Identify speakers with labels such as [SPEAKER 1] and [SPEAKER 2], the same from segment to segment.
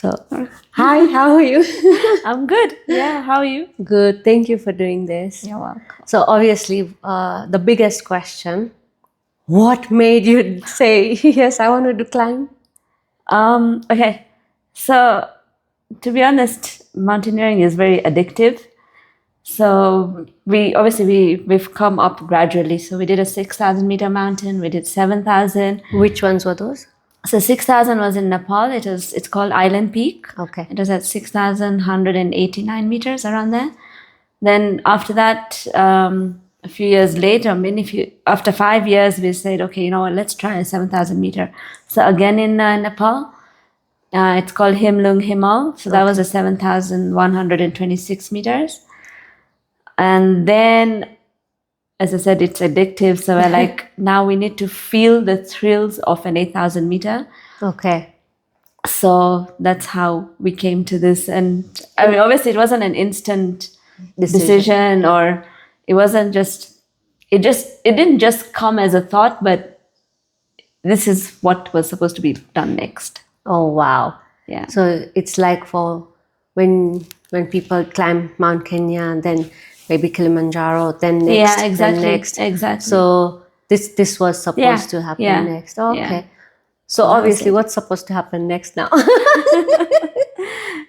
[SPEAKER 1] So, hi, how are you?
[SPEAKER 2] I'm good. Yeah, how are you?
[SPEAKER 1] Good. Thank you for doing this.
[SPEAKER 2] You're welcome.
[SPEAKER 1] So, obviously, the biggest question, what made you say, yes, I wanted to climb?
[SPEAKER 2] Okay. So, to be honest, mountaineering is very addictive. So we've come up gradually. So we did a 6,000 meter mountain. We did 7,000.
[SPEAKER 1] Which ones were those?
[SPEAKER 2] So 6,000 was in Nepal. It's called Island Peak.
[SPEAKER 1] Okay.
[SPEAKER 2] It was at 6,189 meters around there. Then after that, a few years later, after 5 years, we said, okay, you know what, let's try a 7,000 meter. So again in Nepal, it's called Himlung Himal. So that was a 7,126 meters. And then, as I said, it's addictive. So we're like, now we need to feel the thrills of an 8,000 meter.
[SPEAKER 1] Okay.
[SPEAKER 2] So that's how we came to this. And I mean, obviously, it wasn't an instant decision, or it wasn't it didn't just come as a thought, but this is what was supposed to be done next.
[SPEAKER 1] Oh, wow.
[SPEAKER 2] Yeah.
[SPEAKER 1] So it's like for when people climb Mount Kenya and then maybe Kilimanjaro, then next,
[SPEAKER 2] yeah, exactly,
[SPEAKER 1] then next.
[SPEAKER 2] exactly.
[SPEAKER 1] So this was supposed to happen next. Oh, okay.
[SPEAKER 2] Yeah.
[SPEAKER 1] So obviously, what's supposed to happen next now?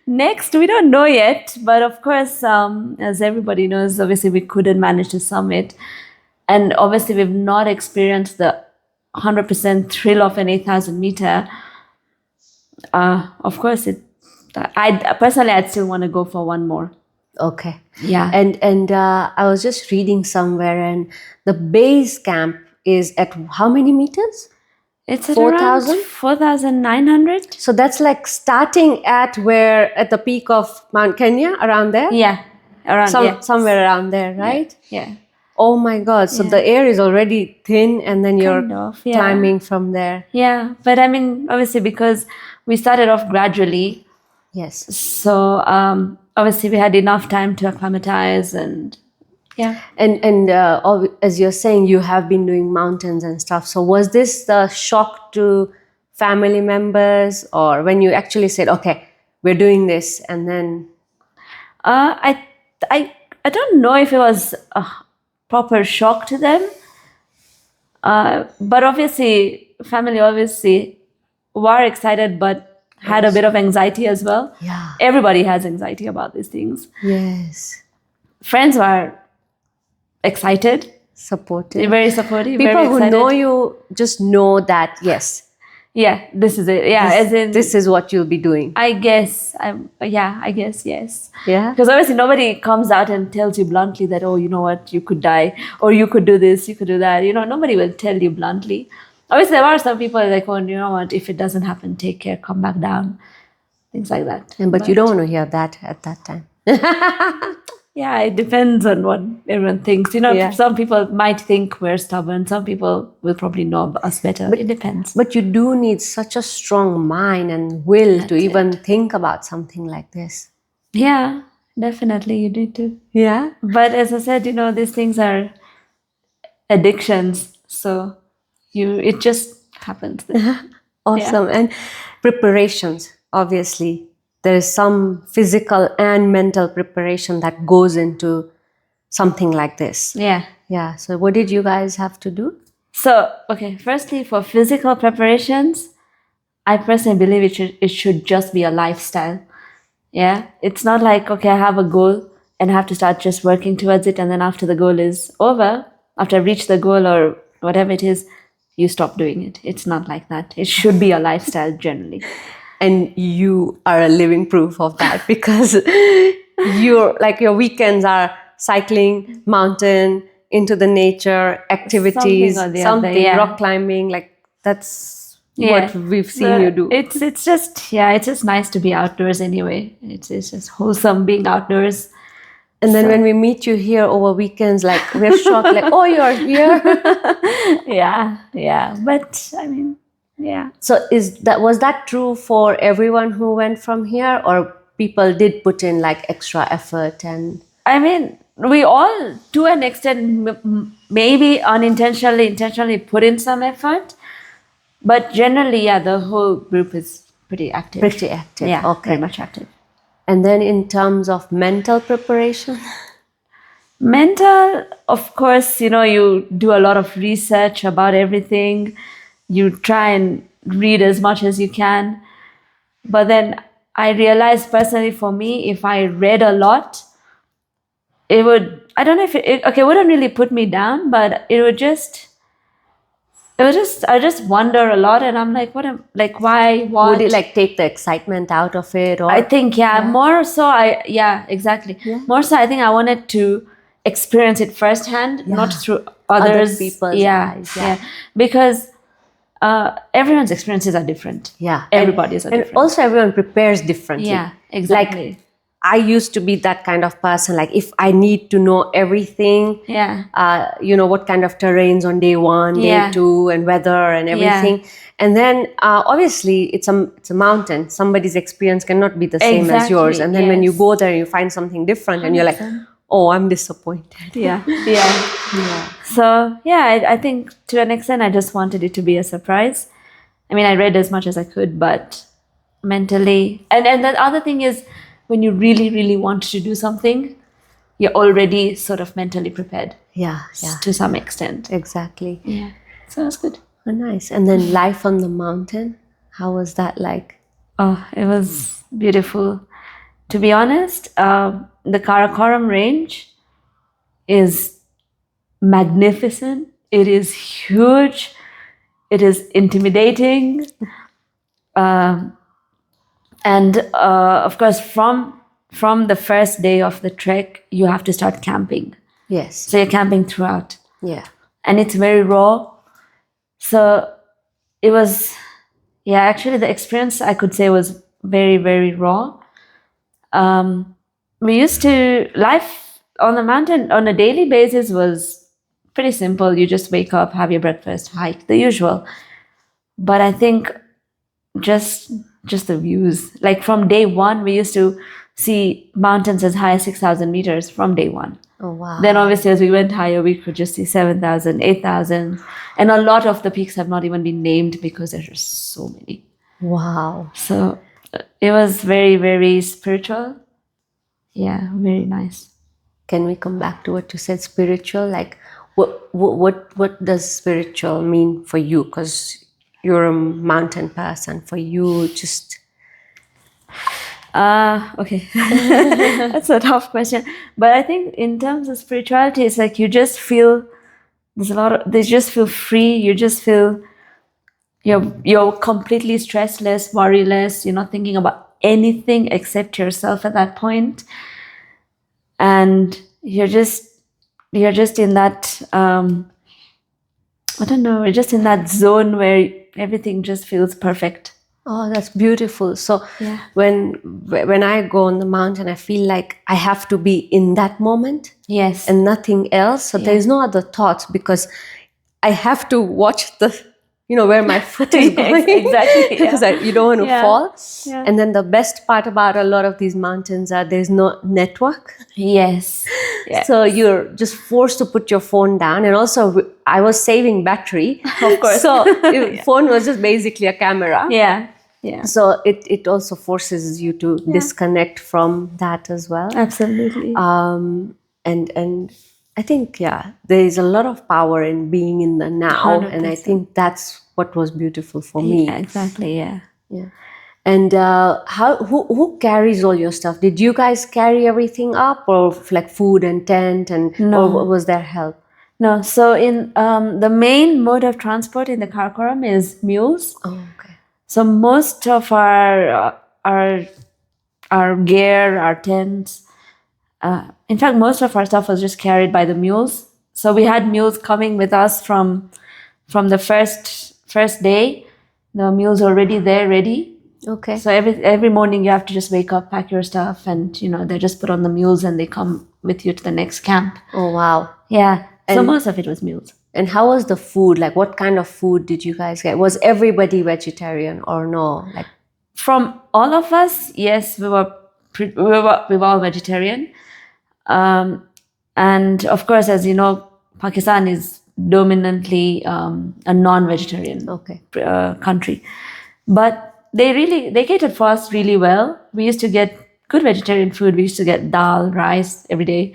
[SPEAKER 2] Next, we don't know yet, but of course, as everybody knows, obviously we couldn't manage to summit, and obviously we've not experienced the 100% thrill of an 8,000 meter. Of course, I'd still want to go for one more.
[SPEAKER 1] Okay.
[SPEAKER 2] Yeah.
[SPEAKER 1] And I was just reading somewhere, and the base camp is at how many meters?
[SPEAKER 2] It's at 4,000? 4,900.
[SPEAKER 1] So that's like starting at the peak of Mount Kenya, around there?
[SPEAKER 2] Yeah.
[SPEAKER 1] Somewhere around there, right?
[SPEAKER 2] Yeah.
[SPEAKER 1] Oh my God. So the air is already thin, and then you're climbing from there.
[SPEAKER 2] Yeah. But I mean, obviously, because we started off gradually.
[SPEAKER 1] Yes.
[SPEAKER 2] So obviously we had enough time to acclimatize and
[SPEAKER 1] And as you're saying, you have been doing mountains and stuff. So was this the shock to family members, or when you actually said, okay, we're doing this, and then?
[SPEAKER 2] I don't know if it was a proper shock to them. But obviously, family were excited, but had a bit of anxiety as well.
[SPEAKER 1] Yeah.
[SPEAKER 2] Everybody has anxiety about these things.
[SPEAKER 1] Yes.
[SPEAKER 2] Friends were excited.
[SPEAKER 1] Supportive.
[SPEAKER 2] Very supportive.
[SPEAKER 1] People
[SPEAKER 2] very
[SPEAKER 1] who know you just know that, yes.
[SPEAKER 2] Yeah, this is it. Yeah,
[SPEAKER 1] this is what you'll be doing.
[SPEAKER 2] I guess. I guess, yes.
[SPEAKER 1] Yeah.
[SPEAKER 2] Because obviously nobody comes out and tells you bluntly that, oh, you know what, you could die, or you could do this, you could do that. You know, nobody will tell you bluntly. Obviously, there are some people like, oh, you know what, if it doesn't happen, take care, come back down. Things like that.
[SPEAKER 1] But you don't want to hear that at that time.
[SPEAKER 2] Yeah, it depends on what everyone thinks. You know, some people might think we're stubborn. Some people will probably know us better. But it depends.
[SPEAKER 1] But you do need such a strong mind and will to even think about something like this.
[SPEAKER 2] Yeah, definitely you need to.
[SPEAKER 1] Yeah.
[SPEAKER 2] But as I said, you know, these things are addictions. So it just happens.
[SPEAKER 1] Awesome.
[SPEAKER 2] Yeah.
[SPEAKER 1] And preparations, obviously. There is some physical and mental preparation that goes into something like this.
[SPEAKER 2] Yeah.
[SPEAKER 1] Yeah. So what did you guys have to do?
[SPEAKER 2] So, okay, firstly, for physical preparations, I personally believe it should just be a lifestyle. Yeah. It's not like, okay, I have a goal and I have to start just working towards it. And then after the goal is over, after I reach the goal or whatever it is, you stop doing it. It's not like that. It should be a lifestyle generally.
[SPEAKER 1] And you are a living proof of that, because your weekends are cycling, mountain, into the nature, activities, something rock climbing. Like that's what we've seen you do.
[SPEAKER 2] It's just nice to be outdoors anyway. It's just wholesome being outdoors.
[SPEAKER 1] And then when we meet you here over weekends, like we're shocked, like, oh, you're here.
[SPEAKER 2] Yeah. But I mean, yeah.
[SPEAKER 1] So was that true for everyone who went from here, or people did put in like extra effort? And
[SPEAKER 2] I mean, we all, to an extent, maybe intentionally put in some effort, but generally, the whole group is pretty active.
[SPEAKER 1] Pretty active.
[SPEAKER 2] Yeah,
[SPEAKER 1] Okay.
[SPEAKER 2] very much active.
[SPEAKER 1] And then in terms of mental preparation?
[SPEAKER 2] Mental, of course, you do a lot of research about everything. You try and read as much as you can. But then I realized personally for me, if I read a lot, it would, I don't know if it wouldn't really put me down, but I just wonder a lot, and I'm like, why, what?
[SPEAKER 1] Would it like take the excitement out of it? Or
[SPEAKER 2] I think, more so, exactly.
[SPEAKER 1] Yeah.
[SPEAKER 2] More so, I think I wanted to experience it firsthand, not through others.
[SPEAKER 1] people's eyes.
[SPEAKER 2] Yeah. Because everyone's experiences are different.
[SPEAKER 1] Yeah.
[SPEAKER 2] Everybody's are
[SPEAKER 1] and
[SPEAKER 2] different.
[SPEAKER 1] also everyone prepares differently.
[SPEAKER 2] Yeah, exactly.
[SPEAKER 1] Like I used to be that kind of person. Like if I need to know everything, what kind of terrains on day 1, day 2, and weather and everything. And then obviously it's a mountain. Somebody's experience cannot be the same as yours. And then when you go there, you find something different, and you're like, oh, I'm disappointed.
[SPEAKER 2] Yeah. So I think to an extent, I just wanted it to be a surprise. I mean, I read as much as I could, but mentally, and the other thing is, when you really, really want to do something, you're already sort of mentally prepared.
[SPEAKER 1] Yeah.
[SPEAKER 2] To some extent.
[SPEAKER 1] Exactly.
[SPEAKER 2] Yeah. So that's good.
[SPEAKER 1] Oh, nice. And then life on the mountain, how was that like?
[SPEAKER 2] Oh, it was beautiful. To be honest, the Karakoram range is magnificent. It is huge. It is intimidating. And of course, from the first day of the trek, you have to start camping.
[SPEAKER 1] Yes.
[SPEAKER 2] So you're camping throughout.
[SPEAKER 1] Yeah.
[SPEAKER 2] And it's very raw. So it was, actually the experience I could say was very, very raw. Life on the mountain on a daily basis was pretty simple. You just wake up, have your breakfast, hike, the usual. But I think just the views, like from day 1, we used to see mountains as high as 6,000 meters from day 1.
[SPEAKER 1] Oh, wow.
[SPEAKER 2] Then obviously as we went higher, we could just see 7,000, 8,000. And a lot of the peaks have not even been named because there's just so many.
[SPEAKER 1] Wow.
[SPEAKER 2] So it was very, very spiritual. Yeah, very nice.
[SPEAKER 1] Can we come back to what you said, spiritual? Like what does spiritual mean for you? Because you're a mountain person. For you, just
[SPEAKER 2] okay. That's a tough question. But I think in terms of spirituality, it's like you just feel they just feel free. You just feel you're completely stressless, worryless. You're not thinking about anything except yourself at that point. And you're just in that I don't know, you're just in that zone where everything just feels perfect.
[SPEAKER 1] Oh, that's beautiful. So when I go on the mountain, I feel like I have to be in that moment.
[SPEAKER 2] Yes.
[SPEAKER 1] And nothing else. So there is no other thoughts, because I have to watch where my foot is going.
[SPEAKER 2] Exactly.
[SPEAKER 1] Because you don't want to fall.
[SPEAKER 2] Yeah.
[SPEAKER 1] And then the best part about a lot of these mountains are there's no network.
[SPEAKER 2] Yes.
[SPEAKER 1] So you're just forced to put your phone down. And also I was saving battery.
[SPEAKER 2] Of course.
[SPEAKER 1] So phone was just basically a camera.
[SPEAKER 2] Yeah.
[SPEAKER 1] So it also forces you to disconnect from that as well.
[SPEAKER 2] Absolutely.
[SPEAKER 1] And I think, there is a lot of power in being in the now. 100%. And I think that's what was beautiful for me.
[SPEAKER 2] Yeah, exactly, yeah.
[SPEAKER 1] And who carries all your stuff? Did you guys carry everything up, or like food and tent, or was there help?
[SPEAKER 2] No, so in the main mode of transport in the Karakoram is mules.
[SPEAKER 1] Oh, okay.
[SPEAKER 2] So most of our gear, our tents, in fact, most of our stuff was just carried by the mules. So we had mules coming with us from the first day. The mules already there, ready.
[SPEAKER 1] Okay.
[SPEAKER 2] So every morning you have to just wake up, pack your stuff, and they're just put on the mules and they come with you to the next camp.
[SPEAKER 1] Oh, wow.
[SPEAKER 2] Yeah. So most of it was mules.
[SPEAKER 1] And how was the food? Like, what kind of food did you guys get? Was everybody vegetarian or no? Like,
[SPEAKER 2] from all of us, yes, we were all vegetarian. And of course, as you know, Pakistan is dominantly a non-vegetarian country. But they catered for us really well. We used to get good vegetarian food. We used to get dal, rice every day.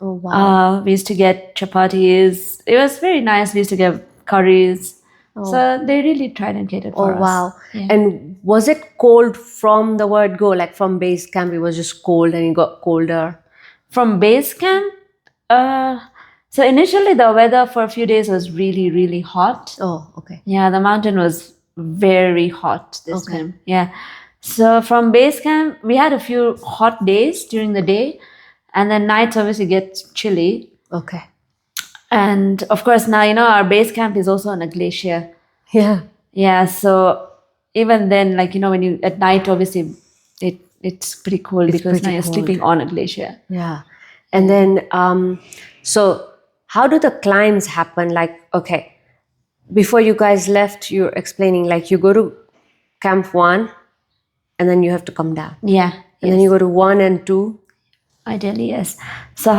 [SPEAKER 1] Oh wow.
[SPEAKER 2] We used to get chapatis. It was very nice. We used to get curries. So they really tried and catered for us.
[SPEAKER 1] Oh wow.
[SPEAKER 2] Yeah.
[SPEAKER 1] And was it cold from the word go? Like from base camp, it was just cold and it got colder?
[SPEAKER 2] From base camp, so initially the weather for a few days was really, really hot.
[SPEAKER 1] Oh, okay.
[SPEAKER 2] Yeah, the mountain was very hot this time. Yeah. So from base camp, we had a few hot days during the day, and then nights obviously get chilly.
[SPEAKER 1] Okay.
[SPEAKER 2] And of course, now, our base camp is also on a glacier.
[SPEAKER 1] Yeah.
[SPEAKER 2] Yeah. So even then, like, when you at night, obviously it's pretty cold because
[SPEAKER 1] pretty
[SPEAKER 2] now you're
[SPEAKER 1] cold.
[SPEAKER 2] sleeping on a glacier.
[SPEAKER 1] Yeah. And then, so how do the climbs happen? Like, okay, before you guys left, you're explaining like you go to camp 1 and then you have to come down.
[SPEAKER 2] Yeah.
[SPEAKER 1] And then you go to 1 and 2.
[SPEAKER 2] Ideally, yes. So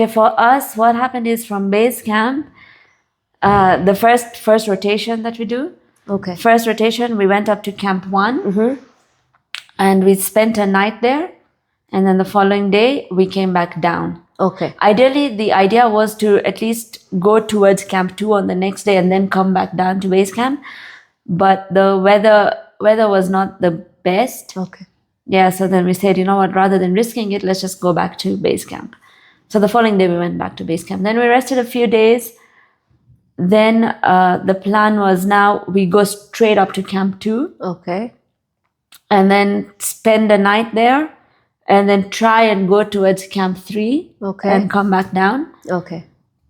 [SPEAKER 2] for us, what happened is from base camp, the first rotation that we do.
[SPEAKER 1] Okay.
[SPEAKER 2] First rotation, we went up to camp 1 and we spent a night there. And then the following day, we came back down.
[SPEAKER 1] Okay.
[SPEAKER 2] Ideally, the idea was to at least go towards camp 2 on the next day and then come back down to base camp. But the weather was not the best.
[SPEAKER 1] Okay.
[SPEAKER 2] Yeah, so then we said, you know what, rather than risking it, let's just go back to base camp. So the following day we went back to base camp. Then we rested a few days. Then the plan was now we go straight up to camp 2.
[SPEAKER 1] Okay.
[SPEAKER 2] And then spend a night there. And then try and go towards camp 3.
[SPEAKER 1] Okay.
[SPEAKER 2] And come back down.
[SPEAKER 1] Okay.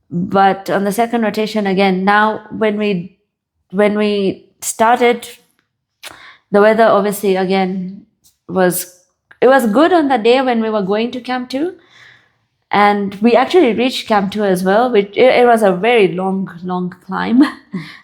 [SPEAKER 2] But on the second rotation, again, now when we started, the weather obviously again was good on the day when we were going to camp 2, and we actually reached camp 2 as well, which it was a very long climb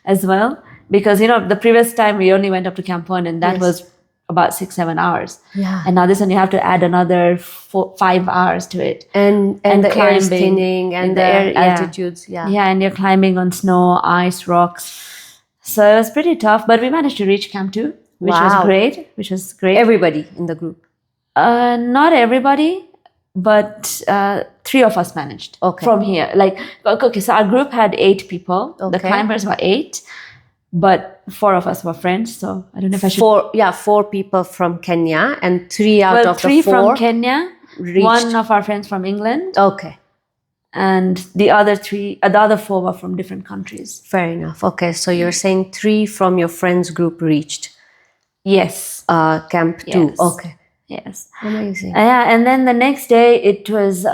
[SPEAKER 2] as well, because the previous time we only went up to camp 1 and that was about 6-7 hours.
[SPEAKER 1] Yeah.
[SPEAKER 2] And now this one you have to add another 5 hours to it.
[SPEAKER 1] And the air is thinning and the
[SPEAKER 2] air,
[SPEAKER 1] altitudes. Yeah.
[SPEAKER 2] Yeah, and you're climbing on snow, ice, rocks. So it was pretty tough, but we managed to reach camp 2, which was great.
[SPEAKER 1] Everybody in the group?
[SPEAKER 2] Not everybody, but 3 of us managed from here. So our group had 8 people.
[SPEAKER 1] Okay.
[SPEAKER 2] The climbers were 8. But 4 of us were friends, so I don't know if I should...
[SPEAKER 1] 4 people from Kenya and 3 out of the 4...
[SPEAKER 2] 3 from Kenya, 1 of our friends from England.
[SPEAKER 1] Okay.
[SPEAKER 2] And the other 4 were from different countries.
[SPEAKER 1] Fair enough. Okay, so you're saying 3 from your friends group reached...
[SPEAKER 2] Yes.
[SPEAKER 1] Camp 2.
[SPEAKER 2] Yes.
[SPEAKER 1] Okay.
[SPEAKER 2] Yes.
[SPEAKER 1] Amazing.
[SPEAKER 2] Yeah, and then the next day it was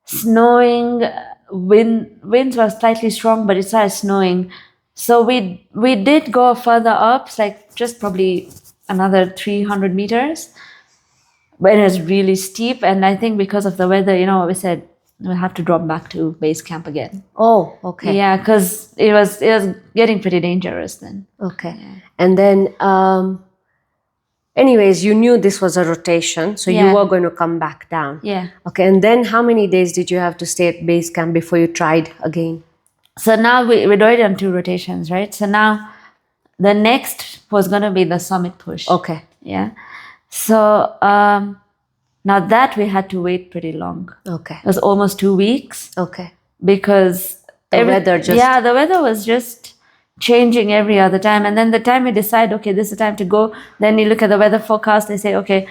[SPEAKER 2] snowing. Winds were slightly strong, but it started snowing. So we did go further up, like just probably another 300 meters, but it was really steep. And I think because of the weather, we said we'll have to drop back to base camp again.
[SPEAKER 1] Oh, okay.
[SPEAKER 2] Yeah, because it was getting pretty dangerous then.
[SPEAKER 1] Okay. Yeah. And then, anyways, you knew this was a rotation, so you were going to come back down.
[SPEAKER 2] Yeah.
[SPEAKER 1] Okay. And then how many days did you have to stay at base camp before you tried again?
[SPEAKER 2] So now we do it on 2 rotations, right? So now the next was going to be the summit push.
[SPEAKER 1] Okay.
[SPEAKER 2] Yeah. So now that we had to wait pretty long.
[SPEAKER 1] Okay.
[SPEAKER 2] It was almost 2 weeks.
[SPEAKER 1] Okay.
[SPEAKER 2] Because
[SPEAKER 1] the weather just...
[SPEAKER 2] Yeah, the weather was just changing every other time. And then the time we decide, okay, this is the time to go, then you look at the weather forecast, they say, okay,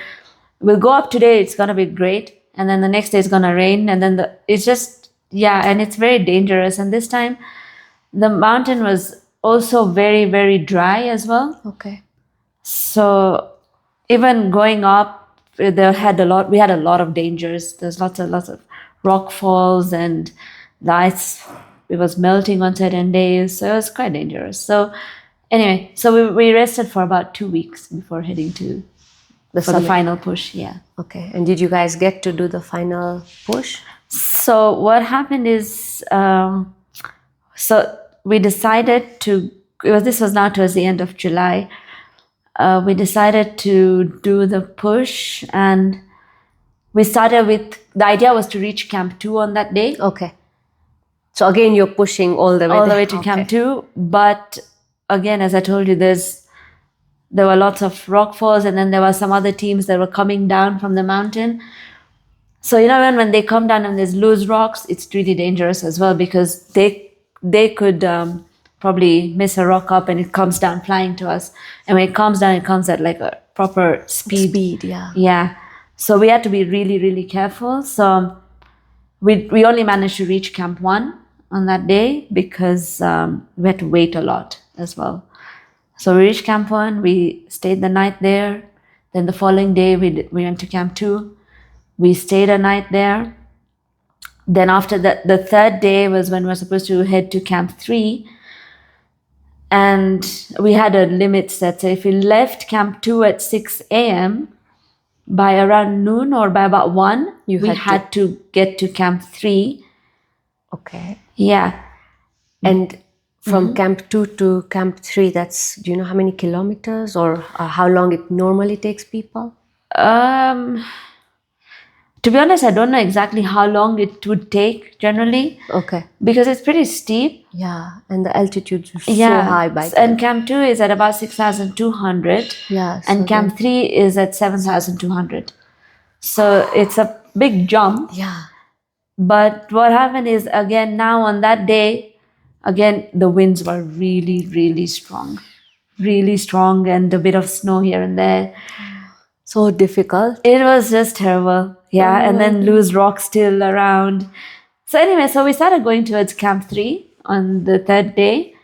[SPEAKER 2] we'll go up today, it's going to be great. And then the next day it's going to rain. And then it's just... Yeah, and it's very dangerous. And this time, the mountain was also very, very dry as well.
[SPEAKER 1] Okay.
[SPEAKER 2] So even going up, we had a lot of dangers. There's lots of rock falls, and the ice, it was melting on certain days. So it was quite dangerous. So anyway, so we rested for about 2 weeks before heading to the final push. Yeah.
[SPEAKER 1] Okay. And did you guys get to do the final push?
[SPEAKER 2] So what happened is, so we decided to, this was now towards the end of July, we decided to do the push, and we started with, the idea was to reach camp 2 on that day.
[SPEAKER 1] Okay. So again, you're pushing all the way
[SPEAKER 2] to camp 2. But again, as I told you, there's there were lots of rock falls, and then there were some other teams that were coming down from the mountain. So when they come down and there's loose rocks, it's really dangerous as well, because they could probably miss a rock up and it comes down flying to us. And when it comes down, it comes at like a proper speed. Yeah. So we had to be really, really careful. So we only managed to reach Camp 1 on that day because we had to wait a lot as well. So we reached Camp 1, we stayed the night there. Then the following day, we went to Camp 2. We stayed a night there. Then after that, the third day was when we were supposed to head to Camp 3. And we had a limit set. So if we left Camp 2 at 6 a.m., by around noon or by about 1, we had to get to Camp 3.
[SPEAKER 1] Okay.
[SPEAKER 2] Yeah.
[SPEAKER 1] And from Camp 2 to Camp 3, do you know how many kilometers or how long it normally takes people?
[SPEAKER 2] To be honest, I don't know exactly how long it would take generally.
[SPEAKER 1] Okay.
[SPEAKER 2] Because it's pretty steep.
[SPEAKER 1] Yeah, and the altitude is so high by then.
[SPEAKER 2] And Camp 2 is at about 6,200.
[SPEAKER 1] Yeah.
[SPEAKER 2] And Camp 3 is at 7,200. So it's a big jump.
[SPEAKER 1] Yeah.
[SPEAKER 2] But what happened is, again, now on that day, again, the winds were really, really strong. Really strong, and a bit of snow here and there.
[SPEAKER 1] So difficult.
[SPEAKER 2] It was just terrible. Yeah, and then loose rocks still around. So anyway, so we started going towards Camp 3 on the third day.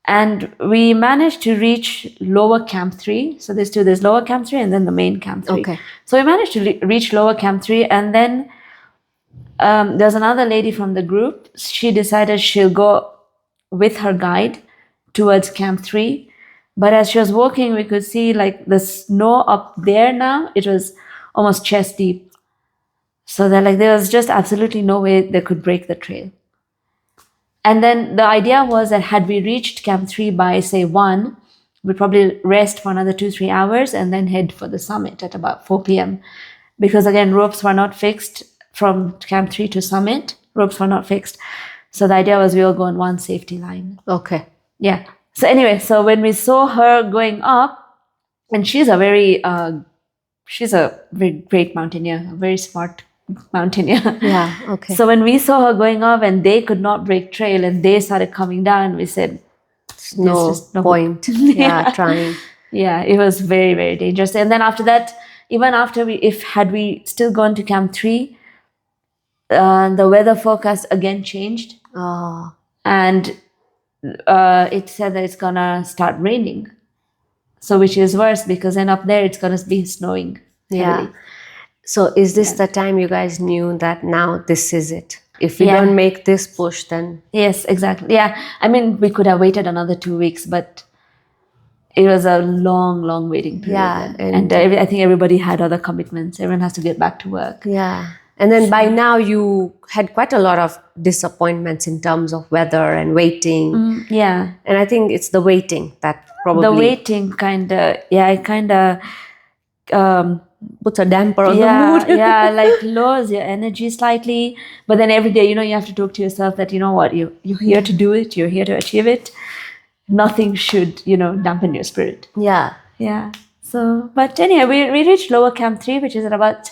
[SPEAKER 2] And we managed to reach lower Camp 3. So there's lower Camp 3 and then the main Camp 3.
[SPEAKER 1] Okay.
[SPEAKER 2] So we managed to reach lower Camp 3. And then there's another lady from the group. She decided she'll go with her guide towards Camp 3. But as she was walking, we could see like the snow up there now. It was almost chest deep. So there was just absolutely no way they could break the trail. And then the idea was that had we reached Camp 3 by, say, 1, we'd probably rest for another 2-3 hours and then head for the summit at about 4 p.m. Because, again, ropes were not fixed from Camp 3 to summit. Ropes were not fixed. So the idea was we'll go on one safety line.
[SPEAKER 1] Okay.
[SPEAKER 2] Yeah. So anyway, so when we saw her going up, and she's a very great mountaineer, a very smart mountaineer.
[SPEAKER 1] Yeah, okay.
[SPEAKER 2] So when we saw her going up and they could not break trail and they started coming down, we said,
[SPEAKER 1] no point. Yeah, trying.
[SPEAKER 2] Yeah, it was very, very dangerous. And then after that, even after had we still gone to Camp 3, the weather forecast again changed.
[SPEAKER 1] Oh.
[SPEAKER 2] And it said that it's gonna start raining. So which is worse, because then up there it's gonna be snowing.
[SPEAKER 1] Yeah. Heavily. So is this the time you guys knew that now this is it? If we don't make this push, then...
[SPEAKER 2] Yes, exactly. Yeah. I mean, we could have waited another 2 weeks, but it was a long, long waiting period.
[SPEAKER 1] Yeah.
[SPEAKER 2] And I think everybody had other commitments. Everyone has to get back to work.
[SPEAKER 1] Yeah. And then by now you had quite a lot of disappointments in terms of weather and waiting.
[SPEAKER 2] Yeah.
[SPEAKER 1] And I think it's the waiting that probably...
[SPEAKER 2] The waiting it kind of...
[SPEAKER 1] puts a damper on the mood.
[SPEAKER 2] Yeah, like lowers your energy slightly. But then every day, you have to talk to yourself that, you know what, you're here to do it. You're here to achieve it. Nothing should, dampen your spirit.
[SPEAKER 1] Yeah.
[SPEAKER 2] Yeah. So, but anyway, we reached lower Camp 3, which is at about,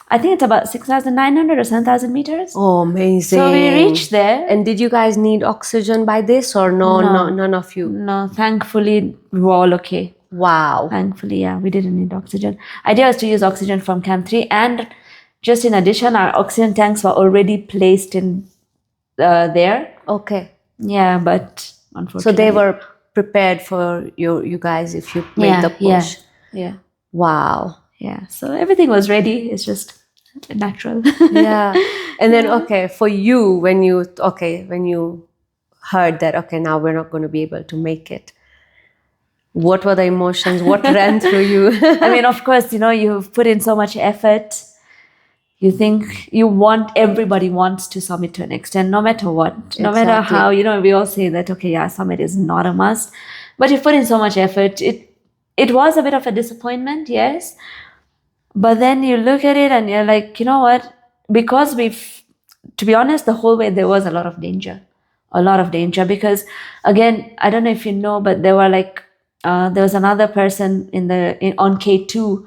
[SPEAKER 2] I think it's about 6,900 or 7,000 meters.
[SPEAKER 1] Oh, amazing.
[SPEAKER 2] So we reached there.
[SPEAKER 1] And did you guys need oxygen by this or no, none of you?
[SPEAKER 2] No, thankfully, we were all okay.
[SPEAKER 1] Wow.
[SPEAKER 2] Thankfully, yeah, we didn't need oxygen. Idea was to use oxygen from Camp 3, and just in addition, our oxygen tanks were already placed in there.
[SPEAKER 1] Okay.
[SPEAKER 2] Yeah, but unfortunately.
[SPEAKER 1] So they were prepared for you guys if you made the push.
[SPEAKER 2] Yeah.
[SPEAKER 1] Wow.
[SPEAKER 2] Yeah. So everything was ready. It's just natural.
[SPEAKER 1] Yeah. And then for you, when you heard that now we're not going to be able to make it. What were the emotions? What ran through you?
[SPEAKER 2] I mean, of course, you've put in so much effort. You think everybody wants to summit to an extent, no matter what.
[SPEAKER 1] Exactly.
[SPEAKER 2] No matter how, we all say that, summit is not a must. But you've put in so much effort. It was a bit of a disappointment, yes. But then you look at it and you're like, you know what? Because to be honest, the whole way there was a lot of danger. Because, again, I don't know if you know, but there were there was another person on K2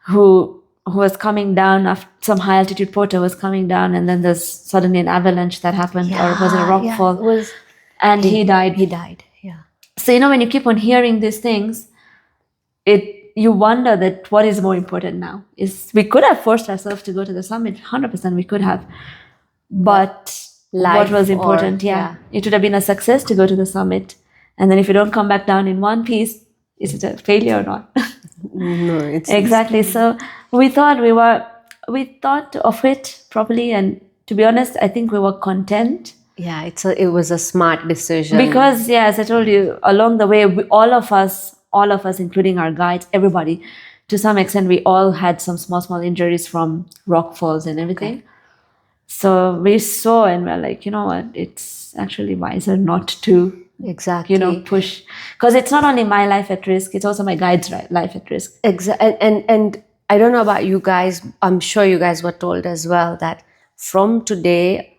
[SPEAKER 2] who was coming down. Some high altitude porter was coming down, and then there's suddenly an avalanche that happened, or it was a rock fall, and he died.
[SPEAKER 1] He died. Yeah.
[SPEAKER 2] So when you keep on hearing these things, you wonder that what is more important now. We could have forced ourselves to go to the summit, 100% we could have, but what was important? It would have been a success to go to the summit, and then if you don't come back down in one piece, is it a failure or not?
[SPEAKER 1] No, it's
[SPEAKER 2] exactly. So we thought of it properly, and to be honest, I think we were content.
[SPEAKER 1] Yeah, it was a smart decision.
[SPEAKER 2] Because as I told you, along the way, all of us, including our guides, everybody, to some extent, we all had some small injuries from rock falls and everything. Okay. So we saw and we're like, you know what, it's actually wiser not to push, because it's not only my life at risk, it's also my guide's life at risk.
[SPEAKER 1] Exactly. And I don't know about you guys, I'm sure you guys were told as well that from today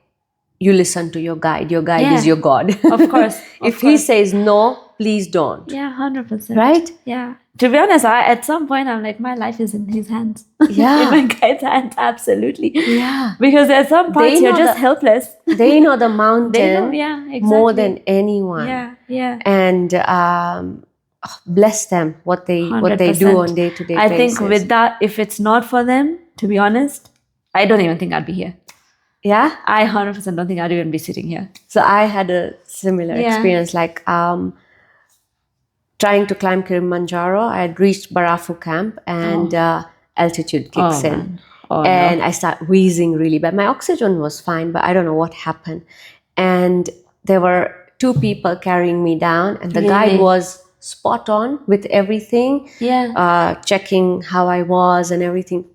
[SPEAKER 1] you listen to your guide. Your guide is your God.
[SPEAKER 2] Of course.
[SPEAKER 1] If he says no, please don't.
[SPEAKER 2] Yeah, 100%.
[SPEAKER 1] Right?
[SPEAKER 2] Yeah. To be honest, at some point I'm like, my life is in his hands.
[SPEAKER 1] Yeah.
[SPEAKER 2] In my guide's hands, absolutely.
[SPEAKER 1] Yeah.
[SPEAKER 2] Because at some points you're just helpless.
[SPEAKER 1] They know the mountain more than anyone.
[SPEAKER 2] Yeah.
[SPEAKER 1] And bless them what they
[SPEAKER 2] 100%.
[SPEAKER 1] do on day-to-day basis.
[SPEAKER 2] I think with that, if it's not for them, to be honest, I don't even think I'd be here.
[SPEAKER 1] Yeah?
[SPEAKER 2] I 100% don't think I'd even be sitting here.
[SPEAKER 1] So I had a similar experience, like trying to climb Kilimanjaro. I had reached Barafu camp and altitude kicks in. And I start wheezing really bad. My oxygen was fine, but I don't know what happened. And there were 2 people carrying me down, and the guide was spot on with everything, checking how I was and everything.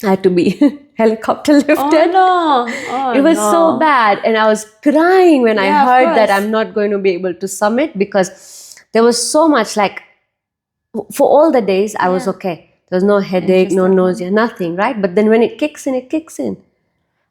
[SPEAKER 1] I had to be helicopter lifted. It was so bad, and I was crying when I heard that I'm not going to be able to summit, because there was so much, like, for all the days I was okay. There was no headache, no nausea, nothing, right? But then when it kicks in, it kicks in.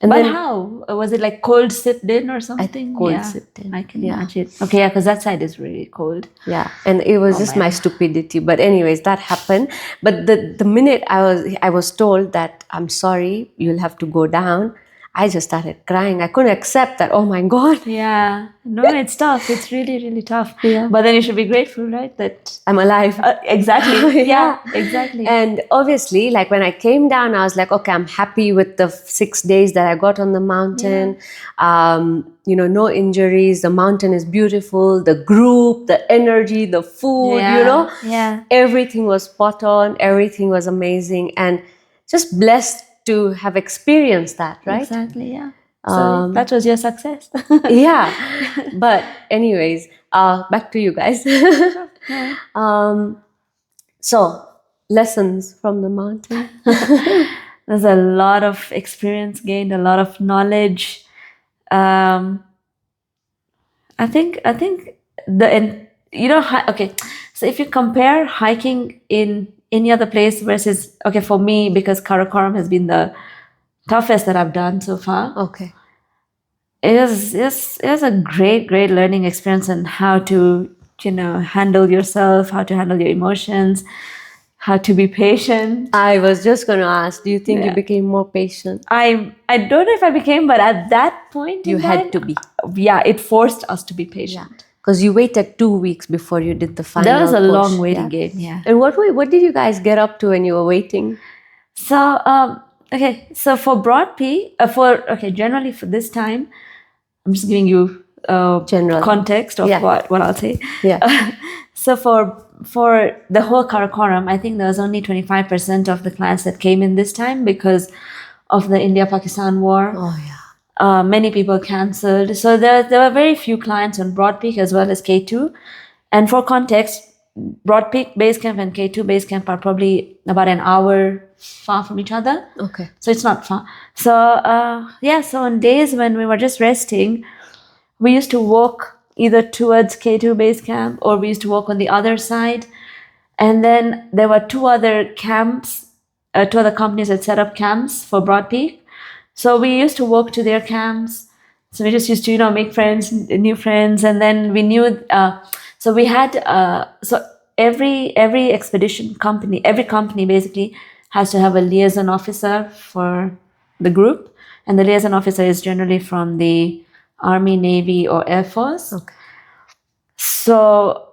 [SPEAKER 2] And but how? Was it like cold sipped in or something?
[SPEAKER 1] Cold sipped in.
[SPEAKER 2] I can imagine. Okay, because that side is really cold.
[SPEAKER 1] Yeah, and it was just my stupidity. But anyways, that happened. But the minute I was told that I'm sorry, you'll have to go down, I just started crying. I couldn't accept that. Oh my God.
[SPEAKER 2] Yeah. No, it's tough. It's really, really tough. Yeah. But then you should be grateful, right? That
[SPEAKER 1] I'm alive.
[SPEAKER 2] Exactly. Yeah, exactly.
[SPEAKER 1] And obviously, like when I came down, I was like, okay, I'm happy with the 6 days that I got on the mountain. No injuries. The mountain is beautiful. The group, the energy, the food,
[SPEAKER 2] Yeah.
[SPEAKER 1] Everything was spot on. Everything was amazing. And just blessed to have experienced that, right?
[SPEAKER 2] Exactly, yeah. So that was your success.
[SPEAKER 1] Yeah. But anyways, back to you guys. So, lessons from the mountain.
[SPEAKER 2] There's a lot of experience gained, a lot of knowledge. I think okay. So if you compare hiking in any other place versus, okay, for me, because Karakoram has been the toughest that I've done so far.
[SPEAKER 1] Okay.
[SPEAKER 2] It was a great learning experience on how to, handle yourself, how to handle your emotions, how to be patient.
[SPEAKER 1] I was just going to ask, do you think you became more patient?
[SPEAKER 2] I don't know if I became, but at that point
[SPEAKER 1] you had to be.
[SPEAKER 2] Yeah, it forced us to be patient.
[SPEAKER 1] Because you waited 2 weeks before you did the final
[SPEAKER 2] That was a
[SPEAKER 1] push.
[SPEAKER 2] long waiting game, yeah.
[SPEAKER 1] And what did you guys get up to when you were waiting?
[SPEAKER 2] So, so for Broad Peak, generally for this time, I'm just giving you
[SPEAKER 1] general
[SPEAKER 2] context of what I'll say.
[SPEAKER 1] Yeah.
[SPEAKER 2] So for the whole Karakoram, I think there was only 25% of the clients that came in this time because of the India-Pakistan war.
[SPEAKER 1] Oh, yeah.
[SPEAKER 2] Many people cancelled. So there were very few clients on Broad Peak as well as K2. And for context, Broad Peak Base Camp and K2 Base Camp are probably about an hour far from each other.
[SPEAKER 1] Okay.
[SPEAKER 2] So it's not far. So, so on days when we were just resting, we used to walk either towards K2 Base Camp or we used to walk on the other side. And then there were 2 other camps, 2 other companies that set up camps for Broad Peak. So we used to walk to their camps. So we just used to, make friends, new friends. And then we knew, so we had, so every expedition company, every company basically has to have a liaison officer for the group, and the liaison officer is generally from the Army, Navy, or Air Force.
[SPEAKER 1] Okay.
[SPEAKER 2] So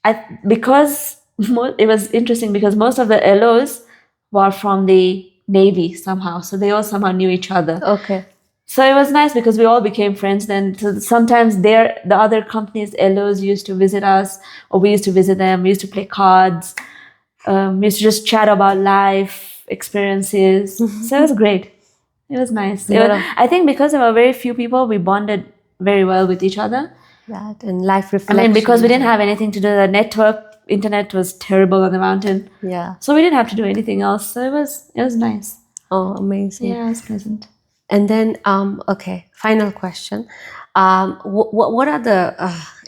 [SPEAKER 2] it was interesting because most of the LOs were from the Navy somehow, so they all somehow knew each other.
[SPEAKER 1] Okay.
[SPEAKER 2] So it was nice because we all became friends then. So sometimes the other companies, LOs used to visit us, or we used to visit them. We used to play cards. We used to just chat about life experiences. So it was great. It was nice. I think because there were very few people, we bonded very well with each other.
[SPEAKER 1] That and life reflection.
[SPEAKER 2] I mean, because we didn't have anything to do. The internet was terrible on the mountain.
[SPEAKER 1] Yeah.
[SPEAKER 2] So we didn't have to do anything else. So it was nice.
[SPEAKER 1] Oh, amazing.
[SPEAKER 2] Yeah, it was pleasant.
[SPEAKER 1] And then, okay, final question. What are the,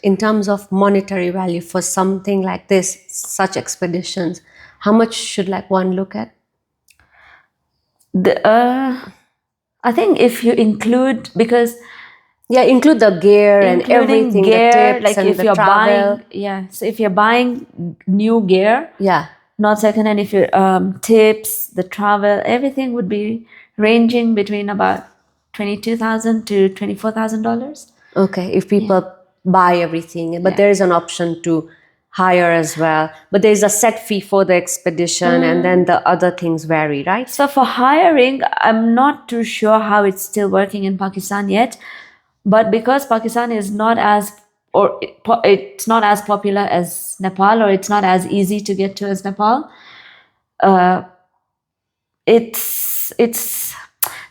[SPEAKER 1] in terms of monetary value for something like this, such expeditions, how much should like one look at?
[SPEAKER 2] I think if you include, because
[SPEAKER 1] include the gear and everything,
[SPEAKER 2] gear,
[SPEAKER 1] the tips
[SPEAKER 2] like
[SPEAKER 1] and
[SPEAKER 2] if
[SPEAKER 1] the
[SPEAKER 2] you're
[SPEAKER 1] travel.
[SPEAKER 2] So if you're buying new gear, not secondhand, if you're tips, the travel, everything would be ranging between about $22,000 to $24,000.
[SPEAKER 1] Okay, if people buy everything, but there is an option to hire as well. But there is a set fee for the expedition, and then the other things vary, right?
[SPEAKER 2] So for hiring, I'm not too sure how it's still working in Pakistan yet. But because Pakistan is not as, or it's not as popular as Nepal, or it's not as easy to get to as Nepal,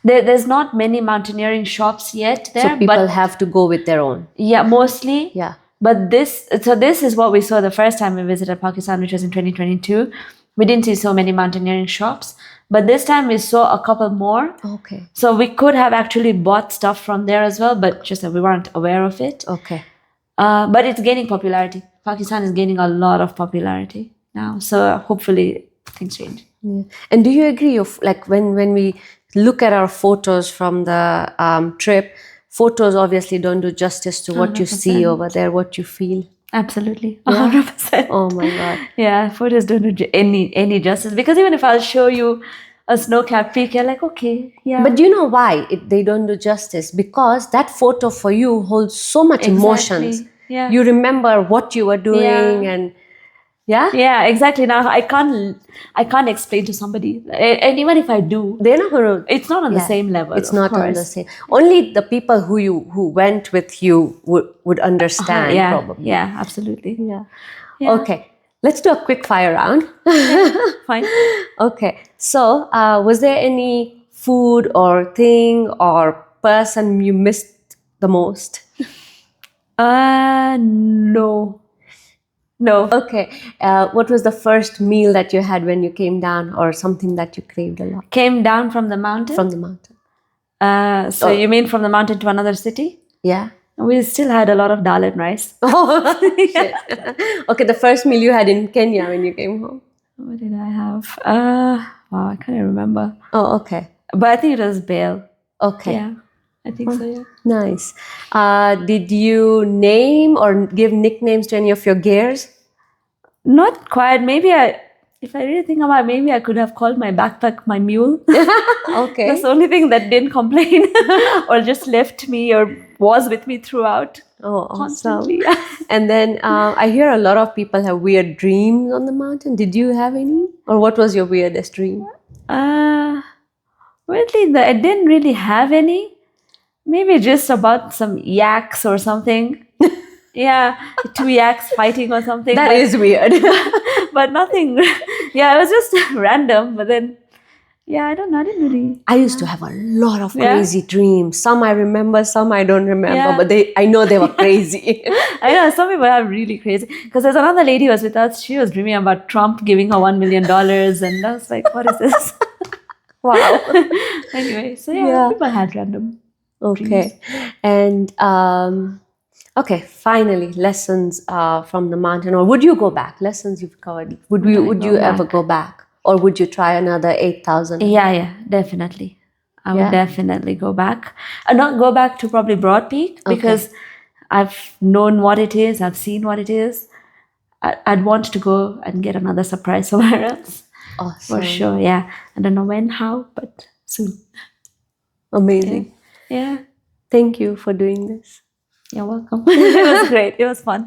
[SPEAKER 2] there's not many mountaineering shops yet there.
[SPEAKER 1] So people have to go with their own.
[SPEAKER 2] Yeah, mostly.
[SPEAKER 1] Yeah.
[SPEAKER 2] But this is what we saw the first time we visited Pakistan, which was in 2022. We didn't see so many mountaineering shops. But this time we saw a couple more.
[SPEAKER 1] Okay.
[SPEAKER 2] So we could have actually bought stuff from there as well, but just that we weren't aware of it.
[SPEAKER 1] Okay.
[SPEAKER 2] But it's gaining popularity. Pakistan is gaining a lot of popularity now. So hopefully things change.
[SPEAKER 1] Yeah. And do you agree of like when we look at our photos from the trip, photos obviously don't do justice to what
[SPEAKER 2] 100%.
[SPEAKER 1] you see over there, what you feel?
[SPEAKER 2] Absolutely.
[SPEAKER 1] Yeah?
[SPEAKER 2] 100%.
[SPEAKER 1] Oh my God.
[SPEAKER 2] Yeah, photos don't do any justice. Because even if I'll show you a snow-capped peak, you're like, okay, yeah.
[SPEAKER 1] But do you know why they don't do justice? Because that photo for you holds so much emotions.
[SPEAKER 2] Yeah.
[SPEAKER 1] You remember what you were doing and
[SPEAKER 2] yeah, exactly. Now I can't explain to somebody, and even if I do,
[SPEAKER 1] they're not going to.
[SPEAKER 2] It's not on the same level.
[SPEAKER 1] It's not on the same. Only the people who went with you would understand. Probably.
[SPEAKER 2] Yeah, absolutely.
[SPEAKER 1] Yeah. Okay, let's do a quick fire round.
[SPEAKER 2] Fine.
[SPEAKER 1] Okay. So, was there any food or thing or person you missed the most? No. Okay. What was the first meal that you had when you came down, or something that you craved a lot?
[SPEAKER 2] Came down from the mountain?
[SPEAKER 1] From the mountain.
[SPEAKER 2] So you mean from the mountain to another city?
[SPEAKER 1] Yeah.
[SPEAKER 2] We still had a lot of dal and rice.
[SPEAKER 1] Oh, shit. Okay, the first meal you had in Kenya when you came home?
[SPEAKER 2] What did I have? Wow, I can't remember.
[SPEAKER 1] Oh, okay.
[SPEAKER 2] But I think it was bale.
[SPEAKER 1] Okay.
[SPEAKER 2] Yeah, I think so, yeah.
[SPEAKER 1] Nice. Did you name or give nicknames to any of your gears?
[SPEAKER 2] Not quite. Maybe if I really think about it, maybe I could have called my backpack my mule.
[SPEAKER 1] Okay.
[SPEAKER 2] That's the only thing that didn't complain or just left me or was with me throughout.
[SPEAKER 1] Oh,
[SPEAKER 2] constantly.
[SPEAKER 1] Awesome. And then I hear a lot of people have weird dreams on the mountain. Did you have any? Or what was your weirdest dream?
[SPEAKER 2] Weirdly, I didn't really have any. Maybe just about some yaks or something. Yeah, 2 yaks fighting or something.
[SPEAKER 1] That is weird.
[SPEAKER 2] But nothing. Yeah, it was just random. But then, yeah, I don't know. I didn't really.
[SPEAKER 1] I used to have a lot of crazy dreams. Some I remember, some I don't remember. But I know they were crazy.
[SPEAKER 2] I know, some people are really crazy. Because there's another lady who was with us. She was dreaming about Trump giving her $1 million. And I was like, what is this?
[SPEAKER 1] Wow.
[SPEAKER 2] Anyway, so yeah, people had random dreams.
[SPEAKER 1] And okay, finally, lessons from the mountain. Or would you go back? Lessons you've covered. Would you ever go back? Or would you try another 8,000?
[SPEAKER 2] Yeah, definitely. I would definitely go back. Not go back to probably Broad Peak because I've known what it is. I've seen what it is. I'd want to go and get another surprise somewhere else.
[SPEAKER 1] Awesome.
[SPEAKER 2] For sure, yeah. I don't know when, how, but soon.
[SPEAKER 1] Amazing.
[SPEAKER 2] Yeah.
[SPEAKER 1] Thank you for doing this.
[SPEAKER 2] You're welcome. It was great. It was fun.